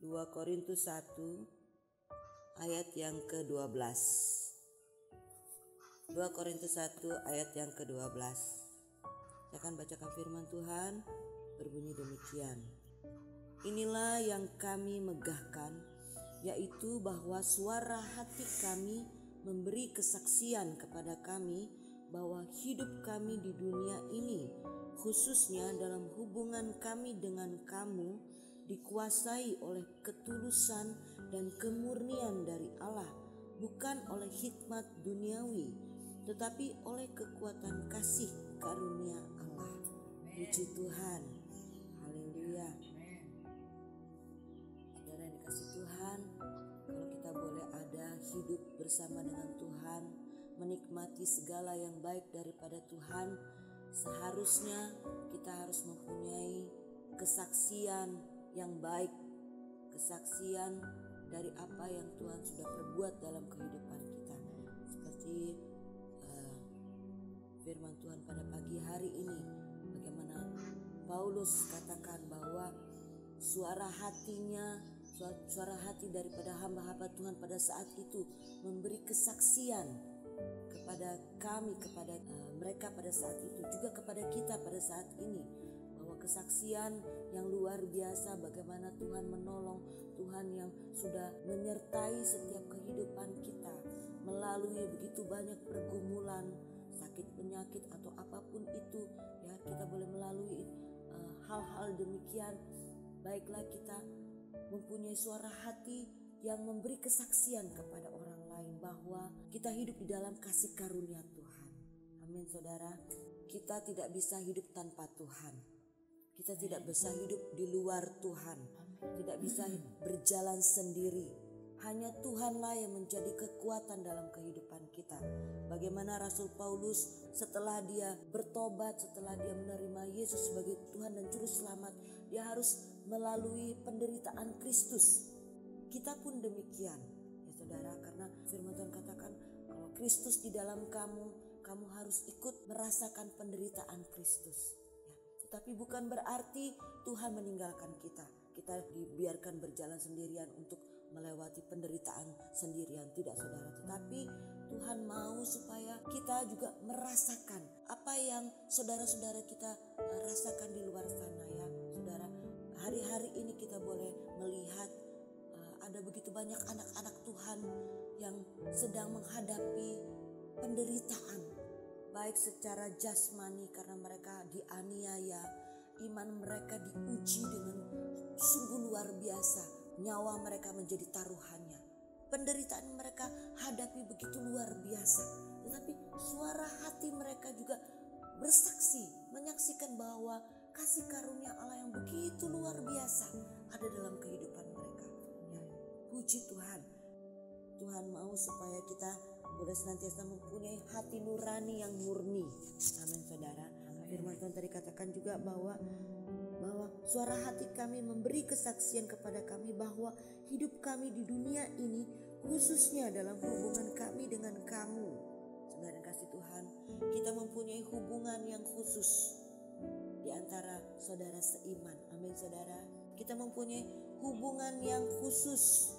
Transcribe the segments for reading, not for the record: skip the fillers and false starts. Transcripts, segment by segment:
2 Korintus 1 ayat yang ke-12. 2 Korintus 1 ayat yang ke-12. Saya akan bacakan firman Tuhan, berbunyi demikian. Inilah yang kami megahkan, yaitu bahwa suara hati kami memberi kesaksian kepada kami bahwa hidup kami di dunia ini, khususnya dalam hubungan kami dengan kamu, dikuasai oleh ketulusan dan kemurnian dari Allah, bukan oleh hikmat duniawi, tetapi oleh kekuatan kasih karunia Allah. Puji Tuhan. Haleluya. Saudara yang dikasih Tuhan, kalau kita boleh ada hidup bersama dengan Tuhan, menikmati segala yang baik daripada Tuhan, seharusnya kita harus mempunyai kesaksian yang baik, kesaksian dari apa yang Tuhan sudah perbuat dalam kehidupan kita. Seperti firman Tuhan pada pagi hari ini, bagaimana Paulus katakan bahwa suara hati daripada hamba-hamba Tuhan pada saat itu memberi kesaksian kepada kami, kepada mereka pada saat itu, juga kepada kita pada saat ini, bahwa kesaksian yang luar biasa bagaimana Tuhan menolong, Tuhan yang sudah menyertai setiap kehidupan kita melalui begitu banyak pergumulan, sakit penyakit atau apapun itu, ya kita boleh melalui hal-hal demikian. Baiklah kita mempunyai suara hati yang memberi kesaksian kepada orang lain bahwa kita hidup di dalam kasih karunia Tuhan. Amin saudara. Kita tidak bisa hidup tanpa Tuhan. Kita tidak bisa hidup di luar Tuhan. Tidak bisa berjalan sendiri. Hanya Tuhanlah yang menjadi kekuatan dalam kehidupan kita. Bagaimana Rasul Paulus setelah dia bertobat, setelah dia menerima Yesus sebagai Tuhan dan Juru Selamat, dia harus melalui penderitaan Kristus. Kita pun demikian, ya saudara, karena firman Tuhan katakan kalau Kristus di dalam kamu, kamu harus ikut merasakan penderitaan Kristus. Ya, tetapi bukan berarti Tuhan meninggalkan kita. Kita dibiarkan berjalan sendirian untuk melewati penderitaan sendirian, tidak saudara. Tetapi Tuhan mau supaya kita juga merasakan apa yang saudara-saudara kita rasakan di luar sana, ya saudara. Hari-hari ini kita boleh melihat ada begitu banyak anak-anak Tuhan yang sedang menghadapi penderitaan, baik secara jasmani karena mereka dianiaya, iman mereka diuji dengan sungguh luar biasa, nyawa mereka menjadi taruhannya, penderitaan mereka hadapi begitu luar biasa, tetapi suara hati mereka juga bersaksi, menyaksikan bahwa kasih karunia Allah yang begitu luar biasa ada dalam kehidupan mereka. Ya, puji Tuhan. Tuhan mau supaya kita boleh senantiasa mempunyai hati nurani yang murni. Amin saudara. Firman Tuhan tadi katakan juga bahwa suara hati kami memberi kesaksian kepada kami bahwa hidup kami di dunia ini, khususnya dalam hubungan kami dengan kamu. Saudara yang kasih Tuhan, kita mempunyai hubungan yang khusus di antara saudara seiman. Amin saudara. Kita mempunyai hubungan yang khusus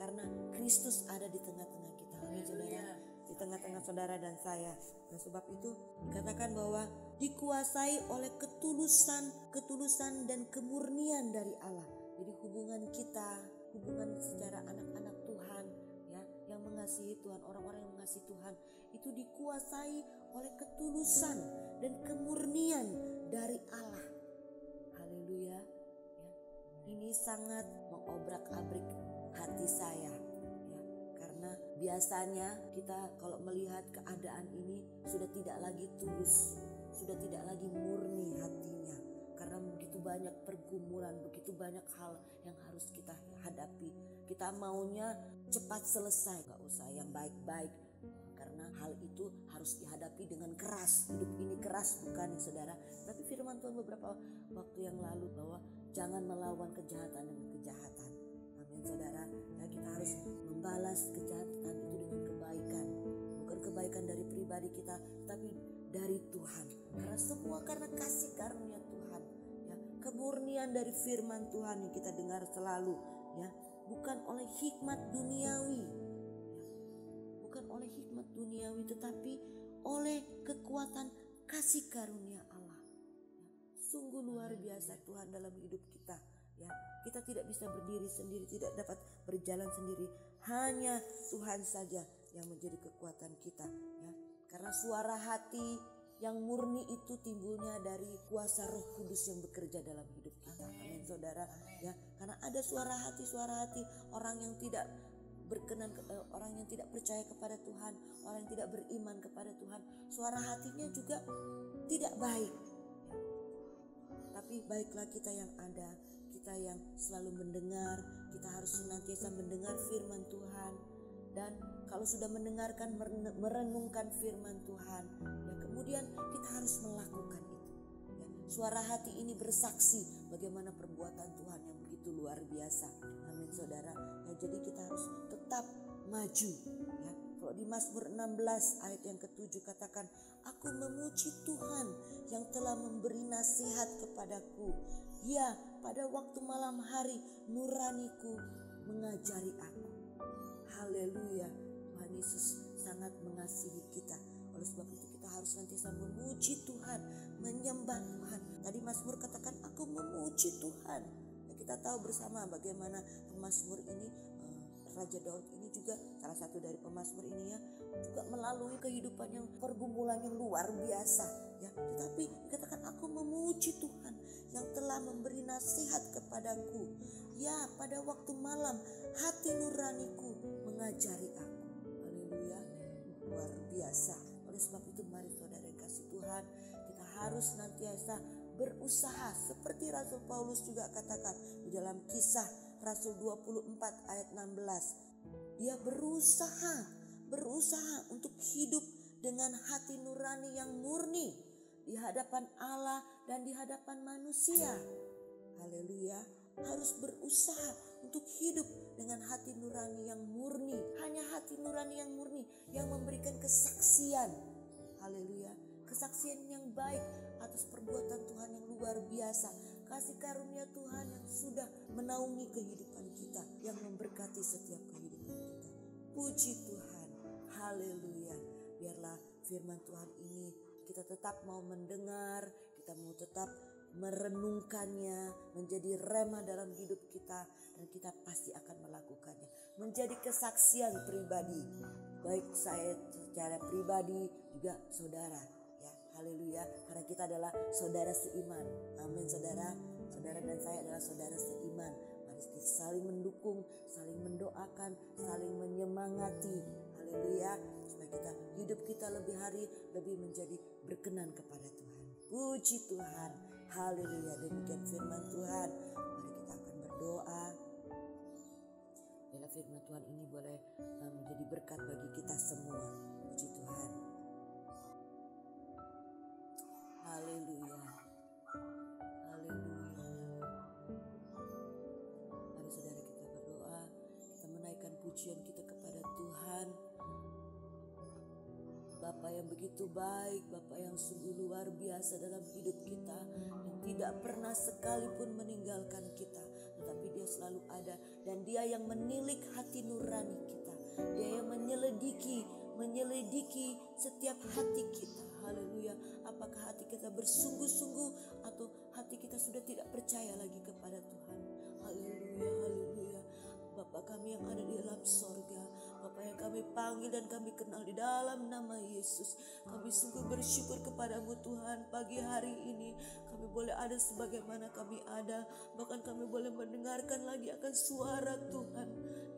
karena Kristus ada di tengah-tengah kita. Amin saudara. Di tengah-tengah saudara dan saya. Nah, sebab itu dikatakan bahwa dikuasai oleh ketulusan dan kemurnian dari Allah. Jadi hubungan kita, hubungan secara anak-anak Tuhan, ya, yang mengasihi Tuhan, orang-orang yang mengasihi Tuhan, itu dikuasai oleh ketulusan dan kemurnian dari Allah. Haleluya. Ya, ini sangat mengobrak-abrik hati saya. Karena biasanya kita kalau melihat keadaan ini sudah tidak lagi tulus, sudah tidak lagi murni hatinya. Karena begitu banyak pergumulan, begitu banyak hal yang harus kita hadapi. Kita maunya cepat selesai, gak usah yang baik-baik. Karena hal itu harus dihadapi dengan keras. Hidup ini keras bukan ya saudara. Tapi firman Tuhan beberapa waktu yang lalu bahwa jangan melawan kejahatan dengan kejahatan. Amin saudara. Ya, kita harus membalas kejahatan itu dengan kebaikan. Bukan kebaikan dari pribadi kita, tapi dari Tuhan. Karena semua karena kasih karunia Tuhan. Ya, kemurnian dari firman Tuhan yang kita dengar selalu ya, bukan oleh hikmat duniawi, bukan oleh hikmat duniawi, tetapi oleh kekuatan kasih karunia Allah. Sungguh luar biasa Tuhan dalam hidup kita, ya. Kita tidak bisa berdiri sendiri, tidak dapat berjalan sendiri. Hanya Tuhan saja yang menjadi kekuatan kita, ya. Karena suara hati yang murni itu timbulnya dari kuasa Roh Kudus yang bekerja dalam hidup kita. Amin saudara, ya. Karena ada suara hati orang yang tidak berkenan, orang yang tidak percaya kepada Tuhan, orang yang tidak beriman kepada Tuhan, suara hatinya juga tidak baik. Tapi baiklah kita yang ada, kita yang selalu mendengar, kita harus senantiasa mendengar firman Tuhan. Dan kalau sudah mendengarkan, merenungkan firman Tuhan, ya kemudian kita harus melakukan itu. Ya, suara hati ini bersaksi bagaimana perbuatan Tuhan yang begitu luar biasa. Amin saudara. Ya, jadi kita harus tetap maju. Ya, kalau di Mazmur 16 ayat yang ke-7 katakan, aku memuji Tuhan yang telah memberi nasihat kepadaku. Ya, pada waktu malam hari nuraniku mengajari aku. Haleluya, Tuhan Yesus sangat mengasihi kita. Oleh sebab itu kita harus senantiasa memuji Tuhan, menyembah Tuhan. Tadi Mazmur katakan aku memuji Tuhan. Ya, kita tahu bersama bagaimana pemazmur ini, Raja Daud ini juga salah satu dari pemazmur ini, ya, juga melalui kehidupan yang pergumulan yang luar biasa, ya. Tetapi dikatakan aku memuji Tuhan yang telah memberi nasihat kepadaku. Ya, pada waktu malam hati nuraniku mengajari aku. Haleluya, luar biasa. Oleh sebab itu mari saudara yang kasih Tuhan, kita harus senantiasa berusaha seperti Rasul Paulus juga katakan di dalam Kisah Rasul 24 ayat 16. Dia berusaha untuk hidup dengan hati nurani yang murni di hadapan Allah dan di hadapan manusia. Haleluya, harus berusaha untuk hidup dengan hati nurani yang murni. Hanya hati nurani yang murni yang memberikan kesaksian. Haleluya, kesaksian yang baik atas perbuatan Tuhan yang luar biasa. Kasih karunia Tuhan yang sudah menaungi kehidupan kita, yang memberkati setiap kehidupan kita. Puji Tuhan, haleluya. Biarlah firman Tuhan ini kita tetap mau mendengar, kita mau tetap merenungkannya menjadi rema dalam hidup kita, dan kita pasti akan melakukannya menjadi kesaksian pribadi, baik saya secara pribadi juga saudara, ya. Haleluya, karena kita adalah saudara seiman. Amin saudara, saudara dan saya adalah saudara seiman. Mari kita saling mendukung, saling mendoakan, saling menyemangati. Haleluya, supaya kita hidup kita lebih hari lebih menjadi berkenan kepada Tuhan. Puji Tuhan, haleluya. Demikian firman Tuhan. Mari kita akan berdoa. Bila firman Tuhan ini boleh menjadi berkat bagi kita semua. Puji Tuhan. Haleluya. Haleluya. Mari saudara kita berdoa. Kita menaikkan pujian kita kepada Tuhan. Bapa yang begitu baik, Bapa yang sungguh luar biasa dalam hidup kita, yang tidak pernah sekalipun meninggalkan kita, tetapi Dia selalu ada, dan Dia yang menilik hati nurani kita. Dia yang menyelidiki setiap hati kita. Haleluya. Apakah hati kita bersungguh-sungguh atau hati kita sudah tidak percaya lagi kepada Tuhan. Haleluya, haleluya. Bapa kami yang ada di dalam sorga, Bapa yang kami panggil dan kami kenal di dalam nama Yesus, kami sungguh bersyukur kepadamu Tuhan. Pagi hari ini kami boleh ada sebagaimana kami ada, bahkan kami boleh mendengarkan lagi akan suara Tuhan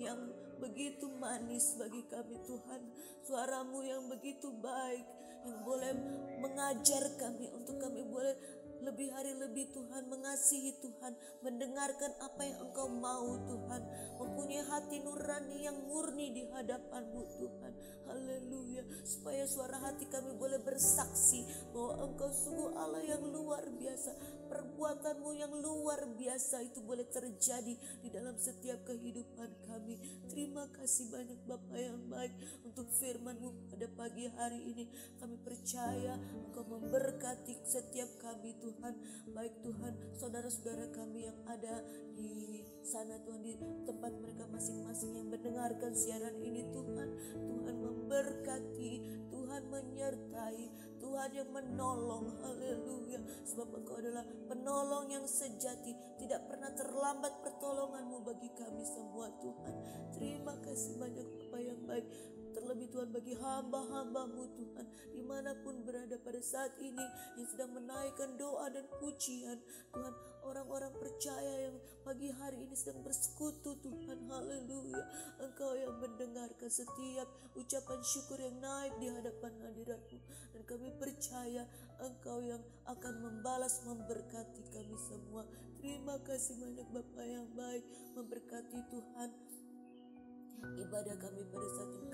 yang begitu manis bagi kami Tuhan. Suaramu yang begitu baik, yang boleh mengajar kami untuk kami boleh lebih hari lebih Tuhan mengasihi Tuhan, mendengarkan apa yang Engkau mau Tuhan, mempunyai hati nurani yang murni di hadapan-Mu Tuhan. Haleluya, supaya suara hati kami boleh bersaksi bahwa Engkau sungguh Allah yang luar biasa. Perbuatan-Mu yang luar biasa itu boleh terjadi di dalam setiap kehidupan kami. Terima kasih banyak Bapa yang baik untuk firman-Mu pada pagi hari ini. Kami percaya Engkau memberkati setiap kami Tuhan. Baik Tuhan, saudara-saudara kami yang ada di sana Tuhan, di tempat mereka masing-masing yang mendengarkan siaran ini Tuhan. Tuhan memberkati, Tuhan menyertai, Tuhan yang menolong. Haleluya. Sebab Engkau adalah penolong yang sejati. Tidak pernah terlambat pertolongan-Mu bagi kami semua Tuhan. Terima kasih banyak Bapa yang baik. Terlebih Tuhan bagi hamba-hamba-Mu Tuhan, dimanapun berada pada saat ini, yang sedang menaikkan doa dan pujian Tuhan. Orang-orang percaya yang pagi hari ini sedang bersekutu Tuhan. Haleluya. Engkau yang mendengarkan setiap ucapan syukur yang naik di hadapan hadirat-Mu. Dan kami percaya Engkau yang akan membalas, memberkati kami semua. Terima kasih banyak Bapa yang baik. Memberkati Tuhan ibadah kami pada saat ini.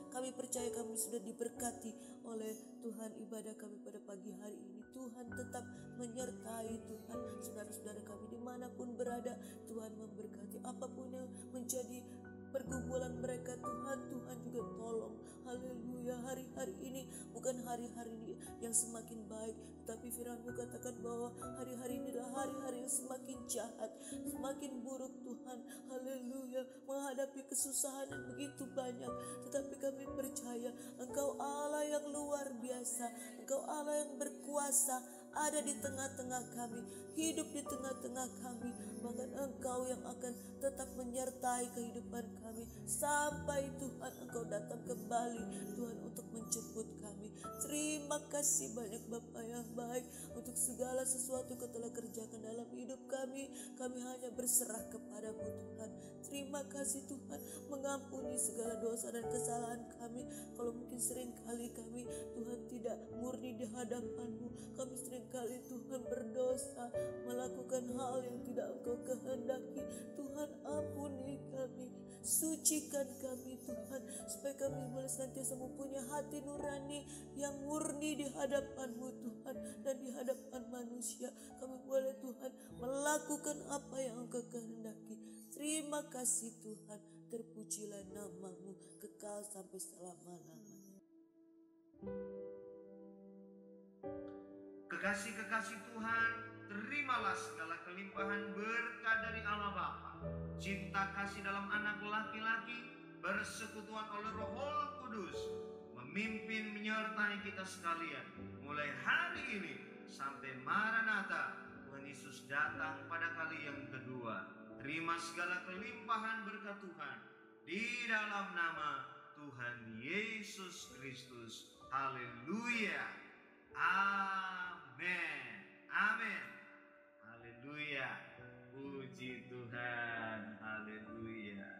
Kami percaya kami sudah diberkati oleh Tuhan. Ibadah kami pada pagi hari ini, Tuhan tetap menyertai Tuhan. Saudara-saudara kami dimanapun berada, Tuhan memberkati. Apapun yang menjadi pergumulan mereka Tuhan, Tuhan juga tolong. Haleluya. Hari-hari ini bukan hari-hari yang semakin baik, tetapi firman-Mu katakan bahwa hari-hari ini adalah hari-hari yang semakin jahat, semakin buruk Tuhan. Haleluya. Menghadapi kesusahan yang begitu banyak, tetapi kami percaya Engkau Allah yang luar biasa, Engkau Allah yang berkuasa, ada di tengah-tengah kami, hidup di tengah-tengah kami. Bahkan Engkau yang akan tetap menyertai kehidupan kami sampai Tuhan Engkau datang kembali Tuhan untuk menjemput kami. Terima kasih banyak Bapa yang baik untuk segala sesuatu Kau telah kerjakan dalam hidup kami. Kami hanya berserah kepadamu Tuhan. Terima kasih Tuhan, mengampuni segala dosa dan kesalahan kami. Kalau mungkin seringkali kami Tuhan tidak murni di hadapan-Mu, kami seringkali Tuhan berdosa, melakukan hal yang tidak Engkau kehendaki. Tuhan ampuni kami, sucikan kami Tuhan, supaya kami boleh senantiasa mempunyai hati nurani yang murni di hadapan-Mu Tuhan, dan di hadapan manusia kami boleh Tuhan melakukan apa yang Engkau kehendaki. Terima kasih Tuhan, terpujilah nama-Mu kekal sampai selama-lamanya. Kekasih-kekasih Tuhan, terimalah segala kelimpahan berkat dari Allah Bapa, cinta kasih dalam anak laki-laki, persekutuan oleh Roh Kudus, memimpin menyertai kita sekalian mulai hari ini sampai Maranatha, Tuhan Yesus datang pada kali yang kedua. Terima segala kelimpahan berkat Tuhan di dalam nama Tuhan Yesus Kristus. Haleluya. Amin. Amin. Haleluya. Puji Tuhan. Haleluya.